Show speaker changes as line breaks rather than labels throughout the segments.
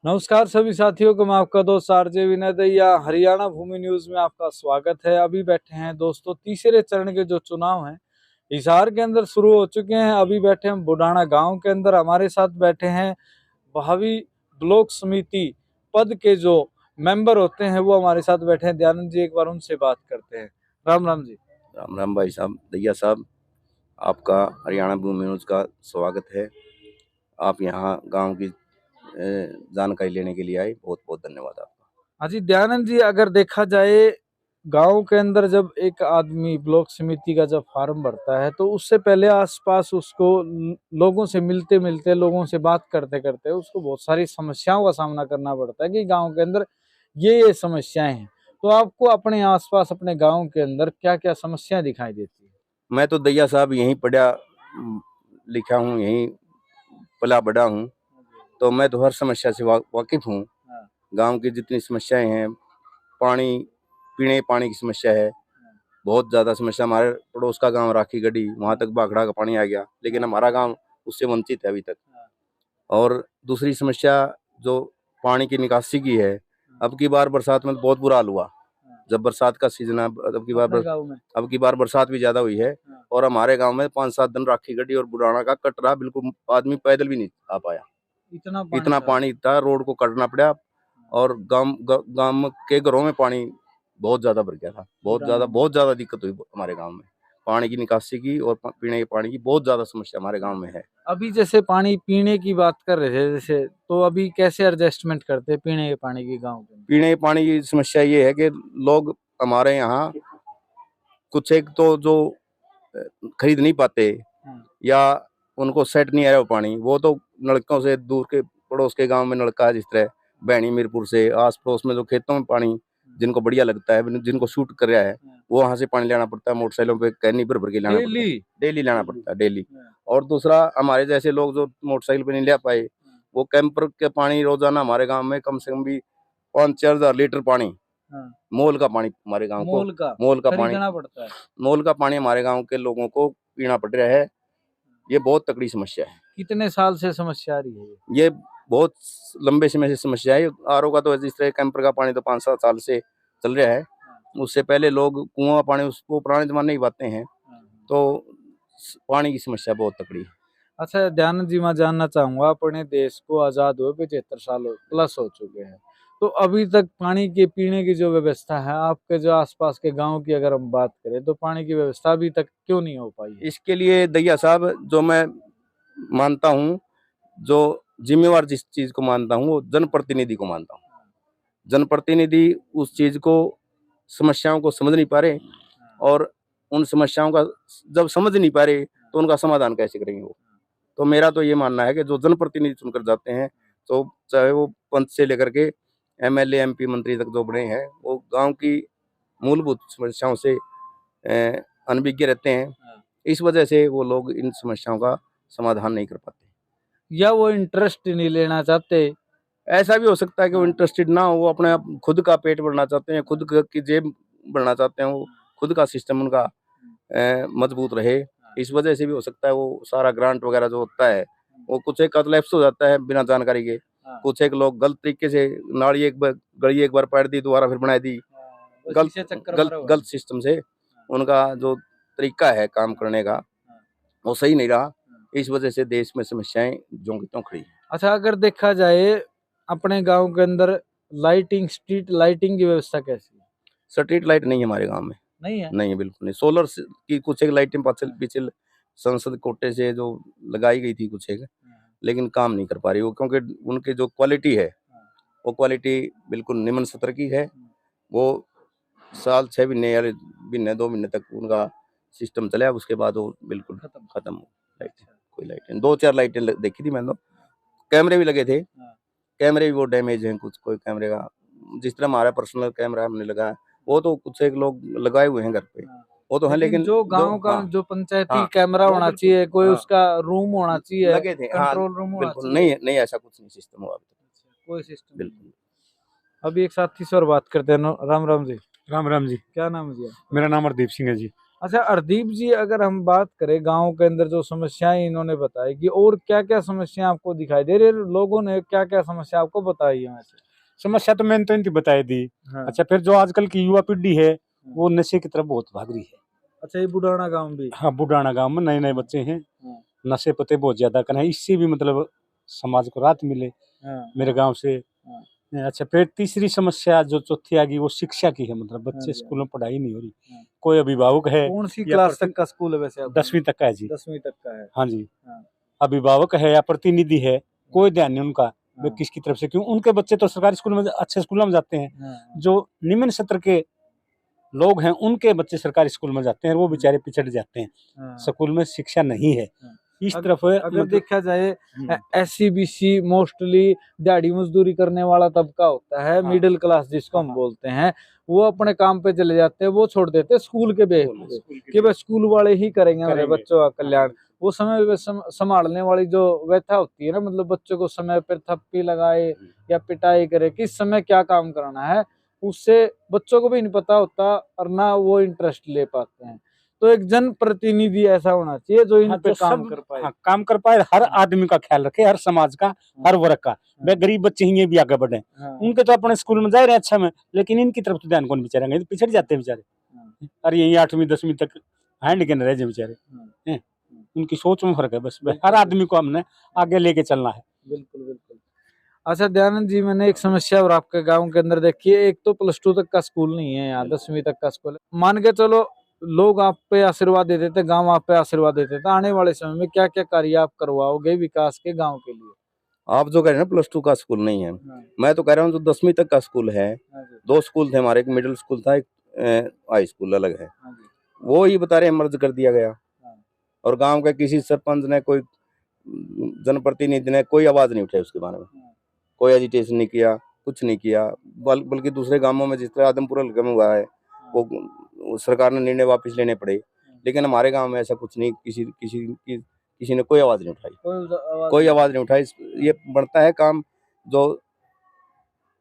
नमस्कार सभी साथियों को, मैं आपका दोस्त आरजे विनय दैया हरियाणा भूमि न्यूज में आपका स्वागत है। अभी बैठे हैं दोस्तों, तीसरे चरण के जो चुनाव हैं हिसार के अंदर शुरू हो चुके हैं। अभी बैठे हैं बुडाना गांव के अंदर। हमारे साथ बैठे हैं भावी ब्लॉक समिति पद के जो मेंबर होते हैं, वो हमारे साथ बैठे हैं। दयानंद जी, एक बार उनसे बात करते हैं। राम राम जी।
राम राम भाई साहब, दैया साहब, आपका हरियाणा भूमि न्यूज का स्वागत है। आप यहाँ गांव की जानकारी लेने के लिए आए, बहुत बहुत धन्यवाद आपका।
हाँ जी दयानंद जी, अगर देखा जाए गांव के अंदर जब एक आदमी ब्लॉक समिति का जब फार्म भरता है तो उससे पहले आसपास उसको लोगों से मिलते मिलते, लोगों से बात करते करते उसको बहुत सारी समस्याओं का सामना करना पड़ता है कि गांव के अंदर ये समस्याएं हैं। तो आपको अपने आसपास, अपने गांव के अंदर क्या क्या समस्याएं दिखाई देती है?
मैं तो दैया साहब यहीं पढ़ा लिखा हूँ, यहीं पला बड़ा हूँ, तो मैं तो हर समस्या से वाकिफ हूँ।
हाँ।
गांव की जितनी समस्याएं हैं, पानी, पीने पानी की समस्या है, बहुत ज़्यादा समस्या। हमारे पड़ोस का गांव राखी गढ़ी, वहाँ तक बाखड़ा का पानी आ गया, लेकिन हमारा गांव उससे वंचित है अभी तक। और दूसरी समस्या जो पानी की निकासी की है, अब की बार बरसात में तो बहुत बुरा हाल हुआ। जब बरसात का सीजन है, अब की बार बरसात भी ज्यादा हुई है, और हमारे गांव में 5-7 दिन राखी गढ़ी और बुढ़ाना का कट रहा, बिल्कुल आदमी पैदल भी नहीं आ पाया। इतना पानी था, रोड को कटना पड़ा। और गांव के घरों में पानी बहुत ज्यादा भर गया था, बहुत ज्यादा दिक्कत हुई हमारे गांव में। पानी की निकासी की और पीने के पानी की बहुत ज्यादा समस्या हमारे गांव में है।
अभी जैसे पानी पीने की बात कर रहे थे, जैसे तो अभी कैसे एडजस्टमेंट करते हैं पीने के पानी की गांव के?
पीने के पानी की समस्या ये है कि लोग हमारे यहाँ कुछ एक तो जो खरीद नहीं पाते, या उनको सेट नहीं आ रहा वो पानी, वो तो नलकों से, दूर के पड़ोस के गांव में नलका है, जिस तरह बहनी मीरपुर से आस पड़ोस में जो खेतों में पानी जिनको बढ़िया लगता है, जिनको शूट कर रहा है, वो वहां से पानी लाना पड़ता है। मोटरसाइकिलों पे कैनी भर भर के लाना पड़ता है, डेली लाना पड़ता है, डेली। और दूसरा, हमारे जैसे लोग जो मोटरसाइकिल पे नहीं ले पाए, वो कैंपर के पानी रोजाना हमारे गाँव में कम से कम भी 5-4 हजार लीटर पानी, मोल का पानी हमारे गांव को, मोल का पानी
पड़ता है।
मोल का पानी हमारे गांव के लोगों को पीना पड़ रहा है। ये बहुत तकड़ी समस्या है।
कितने साल से समस्या आ रही है
ये बहुत लंबे समय से समस्या है। आरओ का तो जिस तरह कैंपर का पानी तो 5-7 साल से चल रहा है। उससे पहले लोग कुआं पानी, उसको पुराने जमाने की बातें हैं, तो पानी की समस्या बहुत तकड़ी है।
अच्छा दयानंद जी, मैं जानना चाहूंगा, अपने देश को आजाद हुए 75 साल प्लस हो चुके हैं, तो अभी तक पानी के पीने की जो व्यवस्था है आपके जो आसपास के गांव की अगर हम बात करें, तो पानी की व्यवस्था अभी तक क्यों नहीं हो पाई है?
इसके लिए दैया साहब, जो मैं मानता हूँ, जो जिम्मेवार जिस चीज को मानता हूँ, वो जनप्रतिनिधि को मानता हूँ। जनप्रतिनिधि उस चीज को, समस्याओं को समझ नहीं पा रहे, और उन समस्याओं का जब समझ नहीं पा रहे तो उनका समाधान कैसे करेंगे वो। तो मेरा तो ये मानना है कि जो जनप्रतिनिधि चुनकर जाते हैं, तो चाहे वो पंच से लेकर के एमएलए एमपी मंत्री तक जो बने हैं, वो गांव की मूलभूत समस्याओं से अनभिज्ञ रहते हैं। इस वजह से वो लोग इन समस्याओं का समाधान नहीं कर पाते,
या वो इंटरेस्ट नहीं लेना चाहते।
ऐसा भी हो सकता है कि वो इंटरेस्टेड ना हो, वो अपने आप खुद का पेट भरना चाहते हैं, की जेब भरना चाहते हैं, वो खुद का सिस्टम उनका मजबूत रहे। इस वजह से भी हो सकता है वो सारा ग्रांट वगैरह जो होता है, वो कुछ एक लैप्स हो जाता है बिना जानकारी के। कुछ एक लोग गलत तरीके से, नाली एक बार गली एक बार पाट दी, दोबारा फिर बनाई दी, गलत सिस्टम से उनका जो तरीका है काम करने का, वो सही नहीं रहा। इस वजह से देश में समस्याएं जो की त्यों खड़ी।
अच्छा, अगर देखा जाए अपने गांव के अंदर लाइटिंग, स्ट्रीट लाइटिंग की व्यवस्था कैसी है?
स्ट्रीट लाइट नहीं है हमारे गांव में,
नहीं है।
नहीं है, बिल्कुल नहीं। सोलर की कुछ एक लाइटें पिछले संसद कोटे से जो लगाई गई थी कुछ एक, लेकिन काम नहीं कर पा रही वो, क्योंकि उनकी जो क्वालिटी है, वो क्वालिटी बिल्कुल निम्न स्तर की है। वो साल 6 महीने या महीने 2 महीने तक उनका सिस्टम चला, उसके बाद वो बिल्कुल खत्म हो। लाइटें, कोई लाइटें 2-4 लाइटें देखी थी मैंने तो। कैमरे भी लगे थे, कैमरे भी वो डैमेज हैं कुछ, कोई कैमरे का, जिस तरह हमारा पर्सनल कैमरा हमने लगाया, वो तो कुछ एक लोग लगाए हुए हैं घर पे, वो तो है, लेकिन
जो गांव का जो पंचायती कैमरा होना चाहिए, कोई उसका रूम होना चाहिए,
लगे थे,
कंट्रोल रूम होना
बिल्कुल
चाहिए।
नहीं ऐसा कुछ नहीं सिस्टम हुआ अभी तक,
कोई सिस्टम
बिल्कुल।
अभी एक साथी से और बात करते हैं। राम राम जी।
राम राम जी।
क्या नाम है जी?
मेरा नाम हरदीप सिंह है जी।
अच्छा हरदीप जी, अगर हम बात करें गांव के अंदर जो समस्याएं इन्होंने बताई कि और क्या क्या समस्या आपको दिखाई दे रही है, लोगों ने क्या क्या समस्या आपको बताई है वैसे?
समस्या तो मैंने तो इनकी बताई दी।
हाँ।
अच्छा, फिर जो आजकल की युवा पीढ़ी है वो नशे की तरफ बहुत भाग रही है।
अच्छा, ये बुढ़ाना गांव भी?
हाँ, बुढ़ाना गांव में नए नए बच्चे हैं,
हाँ।
नशे पते बहुत ज्यादा कर रहे हैं, इससे भी मतलब समाज को राहत मिले
हाँ।
मेरे गांव से।
हाँ।
अच्छा, फिर तीसरी समस्या जो चौथी आ गई वो शिक्षा की है, मतलब
हाँ
बच्चे
जी,
स्कूल में पढ़ाई नहीं हो रही।
हाँ।
कोई अभिभावक है
कौन सी
या
क्लास तक का स्कूल है वैसे आपका?
10वीं तक का है जी।
10वीं तक का है।
हाँ जी,
हाँ।
अभिभावक है या प्रतिनिधि है, कोई ध्यान नहीं उनका वे
हाँ।
किसकी तरफ से, क्यों उनके बच्चे तो सरकारी स्कूल में अच्छे स्कूलों में जाते हैं।
हाँ।
जो निम्न सत्र के लोग हैं उनके बच्चे सरकारी स्कूल में जाते हैं, वो बेचारे पिछड़ जाते हैं,
हाँ।
स्कूल में शिक्षा नहीं है।
हाँ।
इस
अगर
तरफ
अगर देखा जाए
हम्म।
SC BC मोस्टली दिहाड़ी मजदूरी करने वाला तबका होता है,
हाँ।
मिडिल क्लास जिसको हम
हाँ।
बोलते हैं, वो अपने काम पे चले जाते हैं, वो छोड़ देते हैं स्कूल के बेस पे कि बस स्कूल वाले ही करेंगे मेरे बच्चों का कल्याण। वो समय पे संभालने वाली जो व्यथा होती है ना, मतलब बच्चों को समय पर थप्पी लगाए या पिटाई करे, किस समय क्या काम करना है, उससे बच्चों को भी नहीं पता होता और ना वो इंटरेस्ट ले पाते हैं। तो एक जन प्रतिनिधि ऐसा होना चाहिए जो इन
हाँ,
पे
जो
काम
सब
कर पाए।
हाँ, काम कर पाए, हर आदमी का ख्याल रखे, हर समाज का, हर वर्ग का। वे गरीब बच्चे ही ये भी आगे बढ़े,
हाँ।
उनके तो अपने स्कूल में जा रहे हैं अच्छा में, लेकिन इनकी तरफ तो ध्यान कौन बेचारेंगे, तो पिछड़ जाते हैं बेचारे।
हाँ।
अरे यही 8वीं 10वीं तक हैंड के न रह जाए बेचारे।
हाँ।
हैं? उनकी सोच में फर्क है, बस
बिल्कुल,
हर आदमी को हमने आगे लेके चलना है।
बिल्कुल बिल्कुल। अच्छा दयानंद जी, मैंने एक समस्या और आपके गांव के अंदर देखी है, एक तो +2 तक का स्कूल नहीं है यहाँ, 10वीं तक का स्कूल है। मान के चलो लोग आप पे आशीर्वाद देते थे, गांव आप पे आशीर्वाद देते थे, आने वाले समय में क्या क्या कार्य आप करवाओगे विकास के गांव के लिए?
आप जो कह रहे हैं ना +2 का स्कूल नहीं है,
हाँ।
मैं तो कह रहा हूँ जो 10वीं तक का स्कूल है,
हाँ जी।
2 स्कूल थे हमारे, एक मिडिल स्कूल था, एक हाई स्कूल अलग है,
हाँ जी।
वो ही बता रहे हैं मर्ज कर दिया गया।
हाँ।
और गांव के किसी सरपंच ने, कोई जनप्रतिनिधि ने कोई आवाज नहीं उठाई उसके बारे में,
हाँ।
कोई एजिटेशन नहीं किया, कुछ नहीं किया। बल्कि दूसरे गांवों में जिस तरह आदमपुर हल्के में हुआ है, वो सरकार ने निर्णय वापस लेने पड़े, लेकिन हमारे गांव में ऐसा कुछ नहीं, किसी ने कोई आवाज नहीं उठाई, कोई आवाज नहीं उठाई। ये बढ़ता है काम जो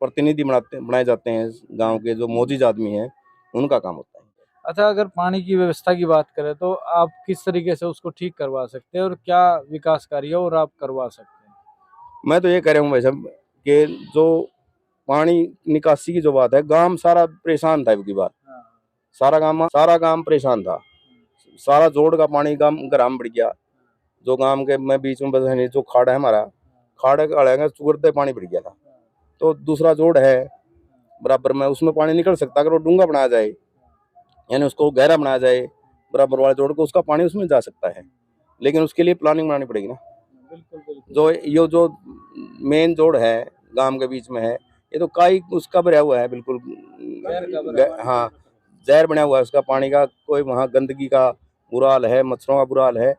प्रतिनिधि बनाए जाते हैं गांव के, जो मौजूद आदमी हैं, उनका काम होता है।
अच्छा, अगर पानी की व्यवस्था की बात करें तो आप किस तरीके से उसको ठीक करवा सकते हैं और क्या विकास कार्य और आप करवा सकते हैं?
मैं तो ये कह रहा हूँ भाई साहब कि जो पानी निकासी की जो बात है, गांव सारा परेशान था की बात, सारा गांव परेशान था, सारा जोड़ का पानी गांव ग्राम बढ़ गया। जो गांव के मैं बीच में बस है, जो खाड़ है हमारा, खाड़ का चुगड़ते पानी बढ़ गया था। तो दूसरा जोड़ है बराबर में, उसमें पानी निकल सकता अगर वो डूंगा बनाया जाए, यानी उसको गहरा बनाया जाए, बराबर वाले जोड़ को, उसका पानी उसमें जा सकता है, लेकिन उसके लिए प्लानिंग बनानी पड़ेगी ना। जो ये जो मेन जोड़ है गांव के बीच में है, ये तो काई उसका भरा हुआ है बिल्कुल, हाँ जहर बना हुआ है उसका पानी का, कोई वहाँ गंदगी का बुरा हाल है, मच्छरों का बुरा हाल है,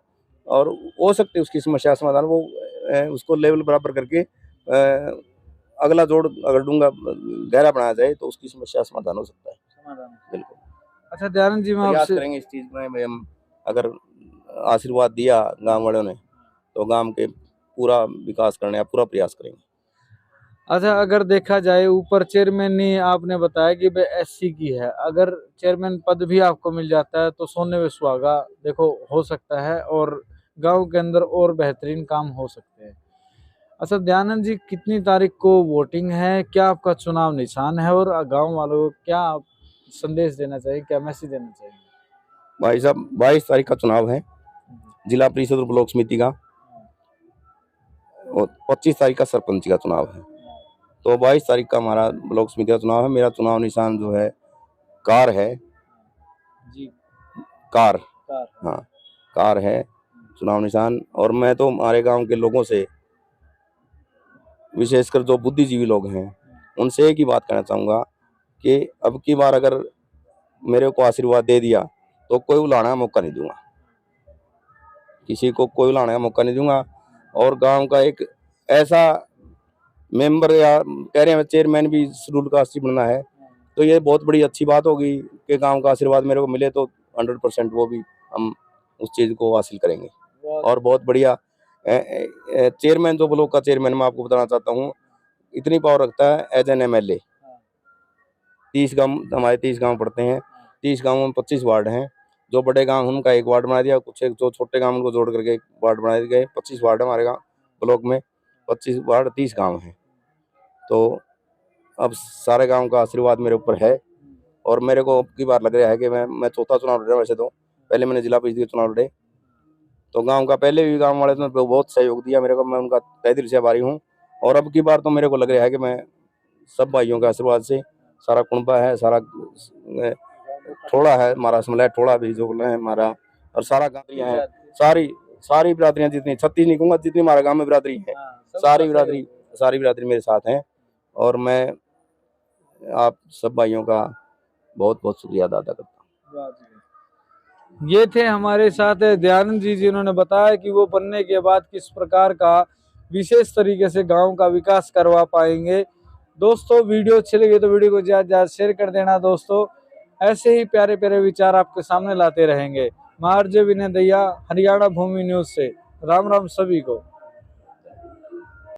और हो सकती है उसकी समस्या समाधान वो उसको लेवल बराबर करके अगला जोड़ अगर डूंगा गहरा बनाया जाए तो उसकी समस्या समाधान हो सकता है। बिल्कुल।
अच्छा दयानंद जी, मैं
प्रयास
आपसे
करेंगे इस चीज में हम, अगर आशीर्वाद दिया गांव वालों ने तो गांव के पूरा विकास करने का पूरा प्रयास करेंगे।
अच्छा, अगर देखा जाए ऊपर चेयरमैन ने आपने बताया कि भाई SC की है, अगर चेयरमैन पद भी आपको मिल जाता है तो सोने पे सुहागा देखो हो सकता है और गांव के अंदर और बेहतरीन काम हो सकते हैं। अच्छा दयानंद जी, कितनी तारीख को वोटिंग है, क्या आपका चुनाव निशान है और गांव वालों को क्या आप संदेश देना चाहिए, क्या मैसेज देना चाहिए?
भाई साहब 22 तारीख का चुनाव है जिला परिषद और ब्लॉक समिति का, और 25 तारीख का सरपंच का चुनाव है। तो 22 तारीख का हमारा ब्लॉक समिति का चुनाव है। मेरा चुनाव निशान जो है कार है
जी।
कार, हाँ कार है चुनाव निशान। और मैं तो हमारे गांव के लोगों से, विशेषकर जो बुद्धिजीवी लोग हैं, उनसे एक ही बात कहना चाहूँगा कि अब की बार अगर मेरे को आशीर्वाद दे दिया तो कोई उलाने का मौका नहीं दूंगा, किसी को कोई उलाने का मौका नहीं दूंगा। और गांव का एक ऐसा मेंबर, या कह रहे हैं चेयरमैन भी शेड्यूल कास्ट बनना है, तो ये बहुत बड़ी अच्छी बात होगी कि गांव का आशीर्वाद मेरे को मिले तो 100% वो भी हम उस चीज़ को हासिल करेंगे। और बहुत बढ़िया चेयरमैन, जो ब्लॉक का चेयरमैन, मैं आपको बताना चाहता हूँ, इतनी पावर रखता है एज एन MLA। 30 गांव हमारे 30 गांव पड़ते हैं, 30 गांवों में 25 वार्ड हैं। जो बड़े गांव उनका एक वार्ड बना दिया, कुछ एक जो छोटे गांव उनको जोड़ करके एक वार्ड बना दिए गए। 25 वार्ड है हमारे गाँव ब्लॉक में, 25 वार्ड 30 गांव हैं। तो अब सारे गांव का आशीर्वाद मेरे ऊपर है और मेरे को अब की बार लग रहा है कि मैं चौथा चुनाव लड़ रहा हूँ। वैसे तो पहले मैंने जिला परिषद के चुनाव लड़े, तो गांव का पहले भी गांव वाले ने बहुत सहयोग दिया मेरे को, मैं उनका तहे दिल से आभारी हूँ। और अब की बार तो मेरे को लग रहा है कि मैं सब भाइयों के आशीर्वाद से, सारा कुनबा है, सारा थोड़ा है हमारा समलैट, थोड़ा भी जो है हमारा, और सारा गाँव है, सारी बिरादरियां जितनी 36 नहीं कहूँगा, जितनी हमारे गाँव में बिरादरी है, सारी बिरादरी मेरे साथ हैं। और मैं आप सब भाइयों का बहुत बहुत शुक्रिया अदा करता हूँ।
ये थे हमारे साथ दयानंद जी, जिन्होंने बताया कि वो बनने के बाद किस प्रकार का विशेष तरीके से गांव का विकास करवा पाएंगे। दोस्तों वीडियो अच्छी लगी तो वीडियो को ज़्यादा शेयर कर देना दोस्तों। ऐसे ही प्यारे प्यारे विचार आपके सामने लाते रहेंगे। मैं आरजे विनय दैया, हरियाणा भूमि न्यूज़ से। राम राम सभी को।